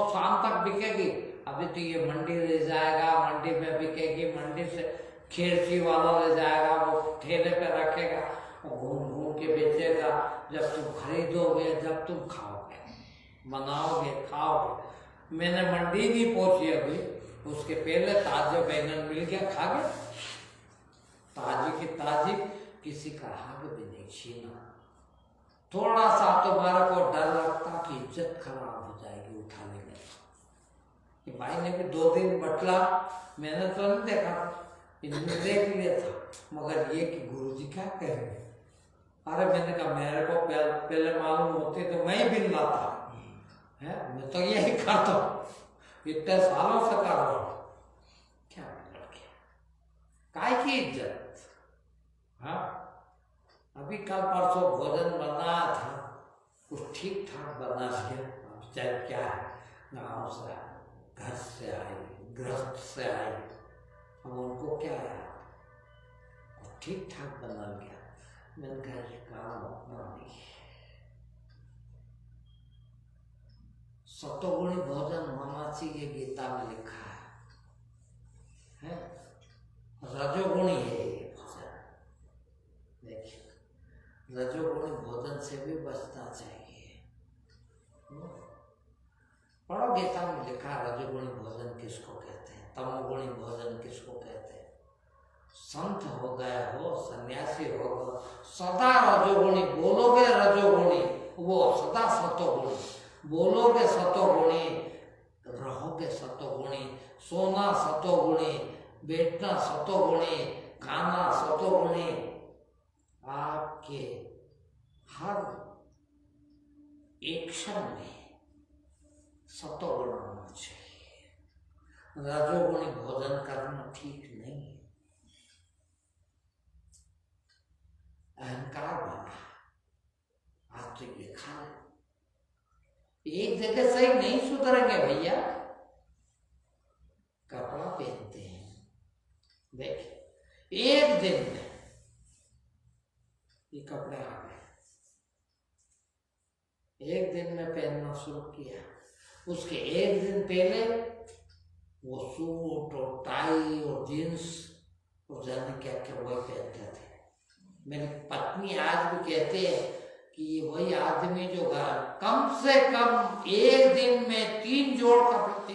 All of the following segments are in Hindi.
शाम तक बिकेगी। अभी तो ये मंडी ले जाएगा, मंडी में बिकेगी, मंडी से खेरची वाला ले जाएगा, वो ठेले पे रखेगा, वो घूम घूम के बेचेगा। जब तुम खरीदोगे, जब तुम खाओगे, बनाओगे, खाओगे। मैंने मंडी नहीं पहुंची अभी, उसके पहले ताजे बैंगन मिल गया, खा गया। ताजी की ताजी, किसी का हक भी नहीं छीना। थोड़ा सा तुम्हारे को डर लगता कि इज्जत खराब हो जाएगी उठाने में। कि भाई ने भी 2 दिन बटला, मैंने तो नहीं देखा, इन्होंने देख लिया था, मगर ये कि गुरुजी क्या कहेंगे। अरे मैंने कहा मेरे को पहले मालूम होती तो मैं ही बिन लाता है, मैं तो यही करता हूँ, इतने सालों से कर रहा हूँ। क्या बिगड़ गया, काय की इज्जत। हाँ, अभी कल परसों भोजन बनाया था, कुछ ठीक ठाक बना दिया। अब चाहे क्या है, गाँव से आए, घर से आए, गृहस्थ से आए, अब उनको क्या है, ठीक ठाक बना गया। मैंने कहा काम अपना नहीं। सतोगुणी भोजन होना चाहिए, गीता में लिखा है? रजोगुणी है ये भोजन। देखिए, रजोगुणी भोजन से भी बचना चाहिए। पढ़ो, गीता में लिखा रजोगुणी भोजन किसको कहते हैं, तमोगुणी भोजन किसको कहते हैं। संत हो गए हो, सन्यासी हो गए, सदा रजोगुणी बोलोगे, रजोगुणी वो सदा सतोगुणी बोलोगे, सतोगुणी रहोगे, सतोगुणी सोना सतोगुणी, बैठना सतोगुणी, खाना सतोगुणी। आपके हर एक्शन में सतोगुण होना चाहिए। रजोगुणी भोजन करना ठीक नहीं है। अहंकार बना, आज तो ये खा ले, एक जगह सही नहीं सुधरेंगे भैया। कपड़ा पहनते हैं, देखिए एक दिन में ये कपड़े आ गए, एक दिन में पहनना शुरू किया, उसके एक दिन पहले वो सूट और टाई और जींस और जाने क्या क्या वही पहनते थे। मेरी पत्नी आज भी कहते हैं कि ये वही आदमी जो कम से कम एक दिन में 3 जोड़ कपड़े,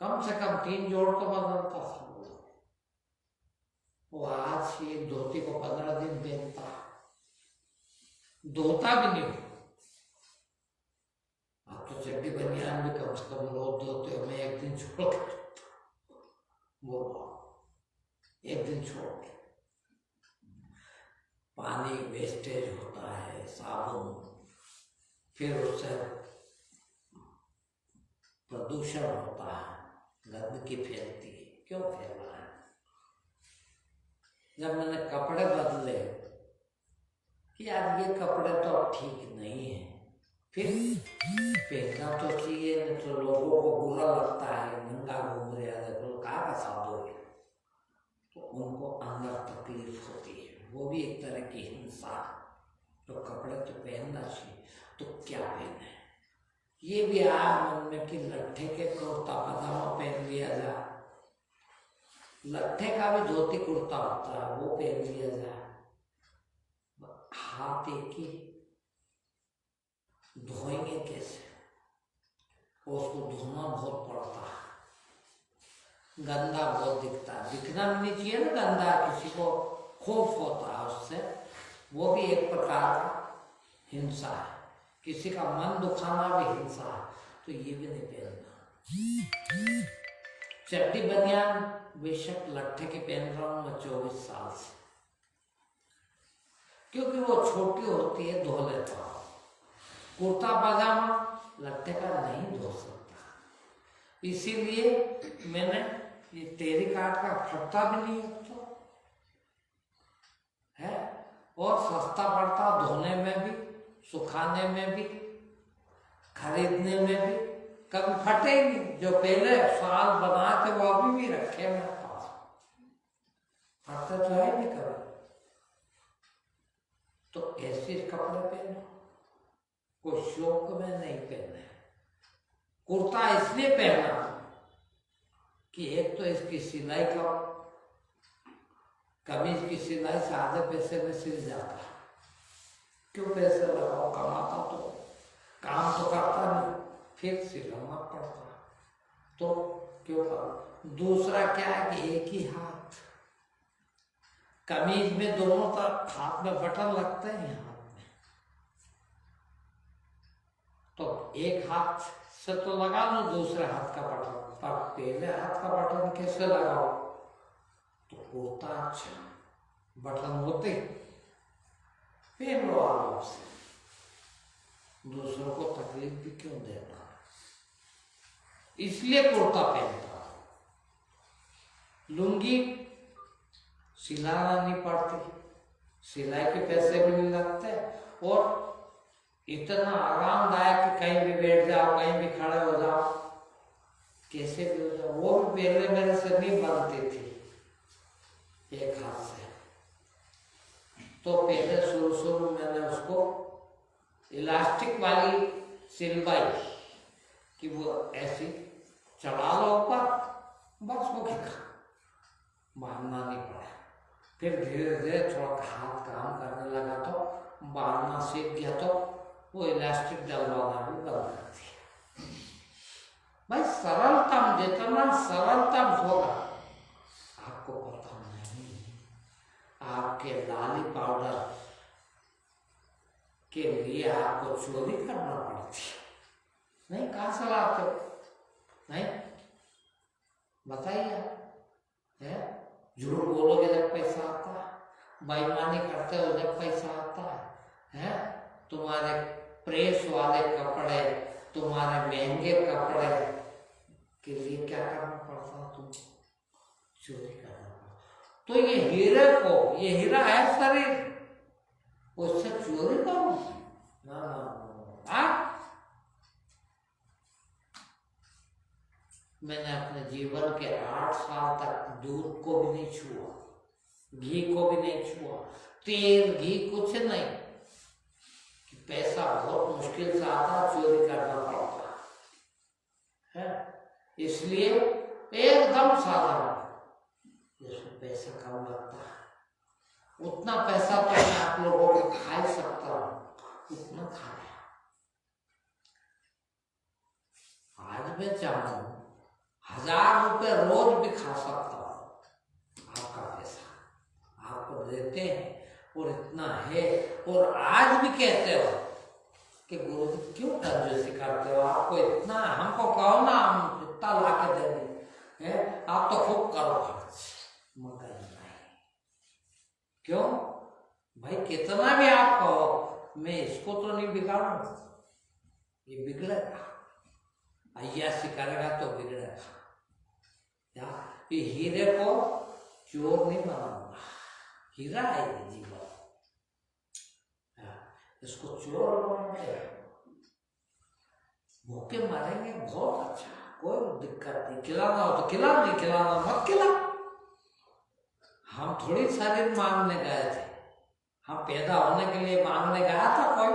कम से कम 3 जोड़ तो बदलता था वो। आज एक धोती को 15 दिन पहनता, धोता भी नहीं। आप तो चड्डी बनियान भी कम से कम रोज धोते हो, मैं एक दिन छोड़ के वो एक दिन छोड़ के। पानी वेस्टेज होता है, साबुन, फिर उससे प्रदूषण होता है, गंदगी फैलती है। क्यों फैल रहा है? जब मैंने कपड़े बदले कि यार ये कपड़े तो अब ठीक नहीं है, फिर पहनना तो चाहिए, नहीं तो लोगों को बुरा लगता है, नंगा घूम रहे हैं, तो कहाँ का साधु है, तो उनको अंदर तकलीफ होती है। वो भी एक तरह की हिंसा। तो कपड़े तो पहनना चाहिए, तो क्या पहने? ये भी आया मन में कि लट्ठे के कुर्ता पजामा पहन लिया जाए, लट्ठे का भी धोती कुर्ता होता है, वो पहन लिया जाए। हाथ एक ही, धोएंगे कैसे? उसको धोना बहुत पड़ता है, गंदा बहुत दिखता है, दिखना भी नहीं चाहिए ना गंदा, किसी को खौफ होता है उससे, वो भी एक प्रकार का हिंसा है। किसी का मन दुखाना भी हिंसा है, तो ये भी नहीं पहनना। चड्डी बनियान बेशक लट्ठे के पहन रहा हूं मैं 24 साल से, क्योंकि वो छोटी होती है, धो लेता हूं। कुर्ता पजामा लट्ठे का नहीं धो सकता, इसीलिए मैंने ये टेरिकॉट का फटता भी नहीं होता है, और सस्ता पड़ता धोने में भी, सुखाने में भी, खरीदने में भी, कभी फटे ही नहीं। जो पहले साल बनाए थे वो अभी भी रखे मेरे पास, फटते तो है नहीं कभी। तो ऐसे कपड़े पहनो, कोई शौक में नहीं पहने। कुर्ता इसलिए पहना कि एक तो इसकी सिलाई का, कमीज की सिलाई से आधे पैसे में सिल जाता। क्यों पैसे लगाओ, कमाता तो काम तो करता नहीं, फिर सिलाना पड़ता, तो क्यों करो। दूसरा क्या है कि एक ही हाथ, कमीज में दोनों तरफ हाथ में बटन लगते हैं हाथ में, तो एक हाथ से तो लगा लो दूसरे हाथ का बटन, पर पहले हाथ का बटन कैसे लगाओ, तो होता अच्छा बटन होते पहन लो आराम से, दूसरों को तकलीफ भी क्यों देना, इसलिए कुर्ता पहनता। लुंगी सिलाना नहीं पड़ती, सिलाई के पैसे भी नहीं लगते, और इतना आरामदायक कि कहीं भी बैठ जाओ, कहीं भी खड़े हो जाओ, कैसे भी हो जाओ। वो भी पहले मेरे से नहीं बनती थी एक हाथ से, तो पहले शुरू मैंने उसको इलास्टिक वाली सिलवाई कि वो ऐसी चढ़ा लो ऊपर, बस वो खिंचा, बांधना नहीं पड़ा। फिर धीरे धीरे थोड़ा हाथ काम करने लगा तो बांधना सीख गया, तो वो इलास्टिक डलवाना भी बंद कर दिया। भाई सरलतम, जितना सरलतम होगा, आपको पता नहीं आपके लाली पाउडर के लिए आपको चोरी करना पड़ती है। नहीं, कहाँ से लाते हो? नहीं बताइए, है झूठ बोलोगे जब पैसा आता है, बेईमानी करते हो जब पैसा आता है, तुम्हारे प्रेस वाले कपड़े, तुम्हारे महंगे कपड़े के लिए क्या करना पड़ता, तुम चोरी करना पड़ता। तो ये हीरे को, ये हीरा है शरीर, उससे चोरी करो ना, मैंने अपने जीवन के 8 साल तक दूध को भी नहीं छुआ, घी को भी नहीं छुआ, तेल घी कुछ नहीं, कि पैसा बहुत मुश्किल से आता, चोरी करना पड़ता है, इसलिए एकदम साधारण, जिसमें पैसा कम लगता है, उतना पैसा तो मैं आप लोगों को खा ही सकता हूं, उतना खाया। आज मैं चाहूं 1000 रुपये रोज भी खा सकता हूं, आपका पैसा आपको देते हैं, और इतना है, और आज भी कहते हो कि गुरु जी क्यों कंजूसी करते हो, आपको इतना, हमको कहो ना, हम इतना ला के देंगे, आप तो खूब करो खर्च, मगर नहीं, क्यों भाई, कितना भी आप कहो, मैं इसको तो नहीं बिगाड़ू, ये बिगड़ेगा, अय्यासी करेगा तो बिगड़ेगा। ये हीरे को चोर नहीं बनाऊंगा, हीरा है ये जीवन, इसको चोर बनाएंगे, भूखे मारेंगे, बहुत अच्छा, कोई दिक्कत नहीं, खिलाना हो तो खिला, नहीं खिलाना मत खिला। हम थोड़ी शरीर मांगने गए थे, हम पैदा होने के लिए मांगने गया था कोई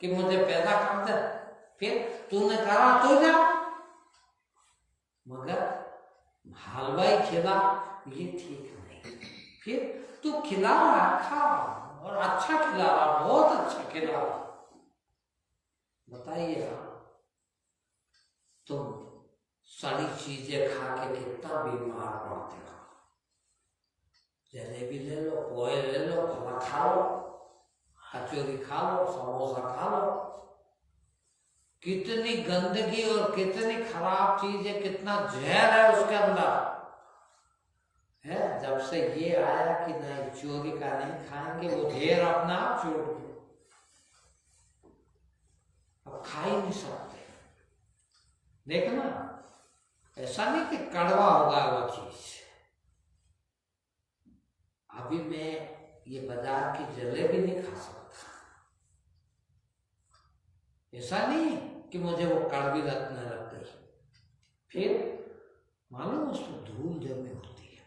कि मुझे पैदा कर दे, फिर तूने करा तो जा, मगर हलवाई खिला, ये ठीक नहीं, फिर तू खिला रहा, खा, और अच्छा खिला रहा, बहुत अच्छा खिला रहा, बताइए तुम सारी चीजें खा के कितना बीमार पड़ते हो। जलेबी ले लो, पोहे ले लो, फला खा लो, कचौरी खा लो, समोसा खा लो, कितनी गंदगी और कितनी खराब चीज है, कितना जहर है उसके अंदर है। जब से ये आया कि नहीं चोरी का नहीं खाएंगे, वो ढेर अपना आप छोड़ दो, अब खा ही नहीं सकते। देखना, ऐसा नहीं कि कड़वा होगा वो चीज। अभी मैं ये बाजार की जलेबी नहीं खा सकता, ऐसा नहीं कि मुझे वो कड़वी लगने लग गई, फिर मालूम उसमें धूल जमी होती है।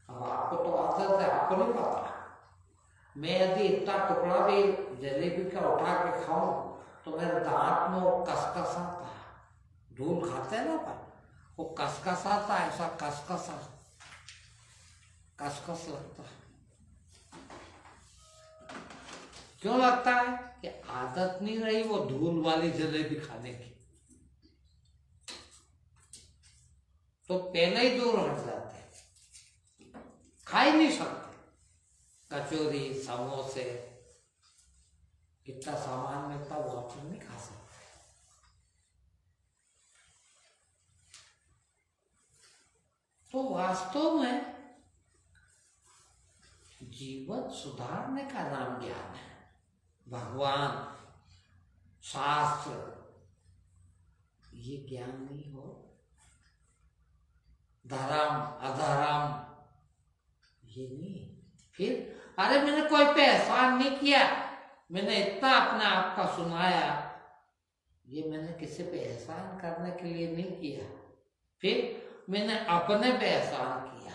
अब आपको तो आदत है, आपको नहीं पता, मैं यदि इतना टुकड़ा भी जलेबी का उठा के खाऊं तो मेरे दांत में वो कसकस आता है। धूल खाते हैं ना पर वो कसकस आता है, ऐसा कसकस लगता है। क्यों लगता है? कि आदत नहीं रही वो धूल वाली जलेबी खाने की, तो पहले ही दूर हट जाते, खा ही नहीं सकते। कचौरी, समोसे, कितना सामान मिलता वो आप नहीं खा सकते। तो वास्तव में जीवन सुधारने का नाम ज्ञान है। भगवान, शास्त्र, ये ज्ञान नहीं हो। धर्म अधर्म ये नहीं। फिर अरे मैंने कोई पे एहसान नहीं किया, मैंने इतना अपने आप का सुनाया, ये मैंने किसी पे एहसान करने के लिए नहीं किया। फिर मैंने अपने पे एहसान किया,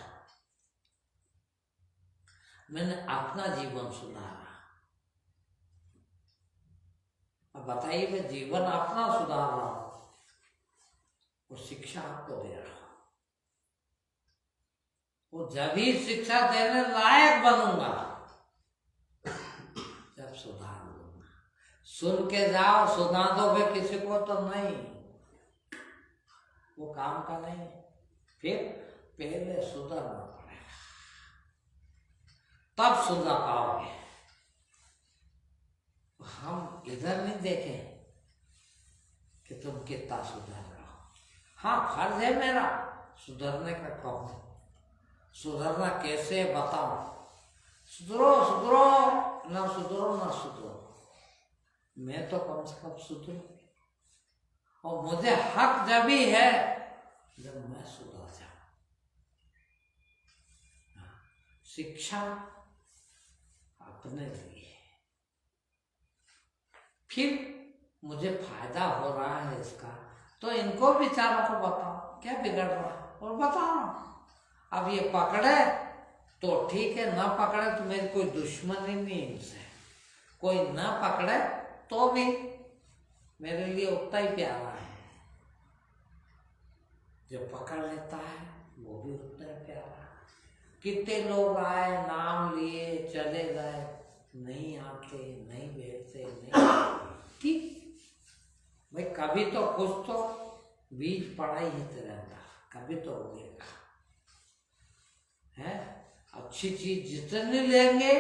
मैंने अपना जीवन सुधारा। अब बताइए, मैं जीवन अपना सुधार रहा हूं और शिक्षा आपको दे रहा हूं। वो जब ही शिक्षा देने लायक बनूंगा जब सुधार लूंगा। सुन के जाओ सुना दोगे किसी को तो नहीं, वो काम का नहीं। फिर पहले सुधरना पड़ेगा, तब सुधर पाओगे। हम इधर नहीं देखें कि तुम कितना सुधर रहे हो। हाँ, फर्ज है मेरा सुधरने का। कहूं सुधरना कैसे बताओ? सुधरो सुधरो, ना सुधरो ना सुधरो, मैं तो कम से कम सुधरू। और मुझे हक जब भी है जब मैं सुधर जाऊं। शिक्षा अपने लिए, फिर मुझे फायदा हो रहा है इसका, तो इनको बेचारों को बताओ क्या बिगड़ रहा है, और बताओ। अब ये पकड़े तो ठीक है, ना पकड़े तो मेरी कोई दुश्मनी नहीं इनसे। कोई ना पकड़े तो भी मेरे लिए उतना ही प्यारा है, जो पकड़ लेता है वो भी उतना ही प्यारा है। कितने लोग आए, नाम लिए, चले गए, नहीं आते, नहीं बैठते, नहीं। ठीक भाई, कभी तो कुछ तो बीज पड़ा ही रहता, कभी तो उगेगा। है अच्छी चीज जितनी लेंगे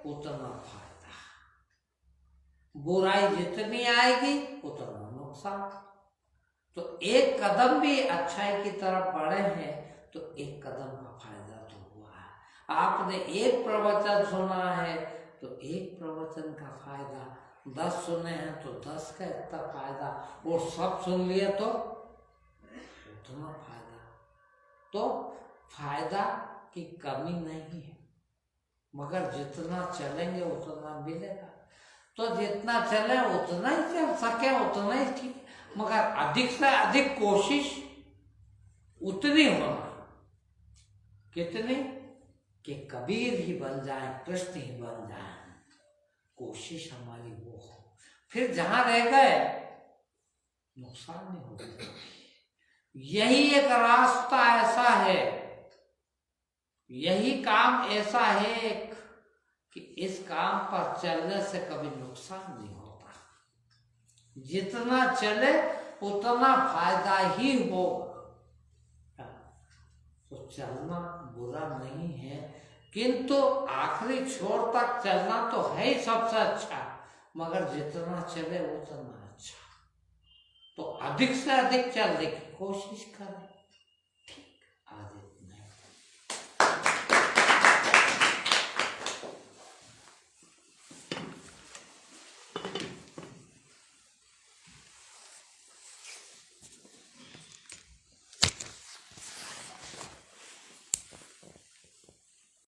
उतना फायदा, बुराई जितनी आएगी उतना नुकसान। तो एक कदम भी अच्छाई की तरफ बढ़े हैं तो एक कदम का फायदा तो हुआ है। आपने एक प्रवचन सुना है तो एक प्रवचन का फायदा, 10 सुने हैं तो 10 का इतना फायदा, और सब सुन लिए तो उतना फायदा। तो फायदा की कमी नहीं है, मगर जितना चलेंगे उतना मिलेगा। तो जितना चले उतना ही चल सके उतना ही ठीक, मगर अधिक से अधिक कोशिश उतनी होना। कितनी? कि कबीर ही बन जाए, कृष्ण ही बन जाए। कोशिश हमारी वो हो, फिर जहां रह गए नुकसान नहीं होगा। यही एक रास्ता ऐसा है, यही काम ऐसा है कि इस काम पर चलने से कभी नुकसान नहीं होता। जितना चले उतना फायदा ही होगा। तो चलना बुरा नहीं है, किंतु आखिरी छोर तक चलना तो है ही सबसे अच्छा, मगर जितना चले उतना अच्छा। तो अधिक से अधिक चलने की कोशिश करें।